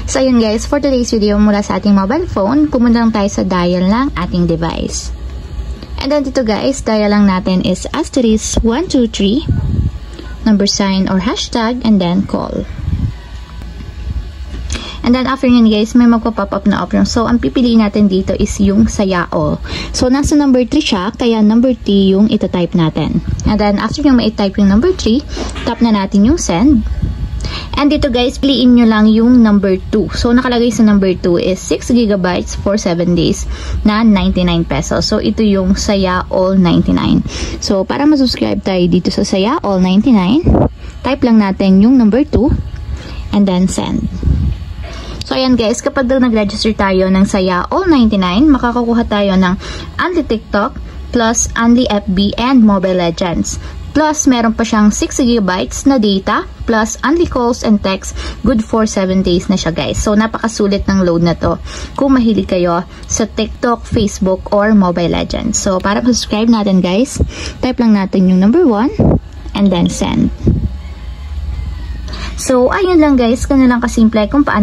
So ayun guys, for today's video mula sa ating mobile phone, pumunta lang tayo sa dial ng ating device. And then dito guys, dial lang natin is *123, number sign or hashtag, and then call. And then after yun guys, may magpa-pop up na option. So ang pipiliin natin dito is yung Saya All. So nasa number 3 siya, kaya number 3 yung itatype natin. And then after yung ma-type yung number 3, tap na natin yung send. And dito guys, piliin nyo lang yung number 2. So nakalagay sa number 2 is 6 GB for 7 days na 99 pesos. So ito yung Saya All 99. So para masubscribe tayo dito sa Saya All 99, type lang natin yung number 2 and then send. So ayan guys, kapag nag-register tayo ng Saya All 99, makakakuha tayo ng Unli TikTok plus Unli FB and Mobile Legends. Plus, meron pa siyang 6 GB na data, plus Unli calls and text, good for 7 days na siya guys. So, napakasulit ng load na to kung mahilig kayo sa TikTok, Facebook, or Mobile Legends. So, para subscribe natin guys, type lang natin yung number 1 and then send. So, ayun lang guys, ganun lang kasimple kung paano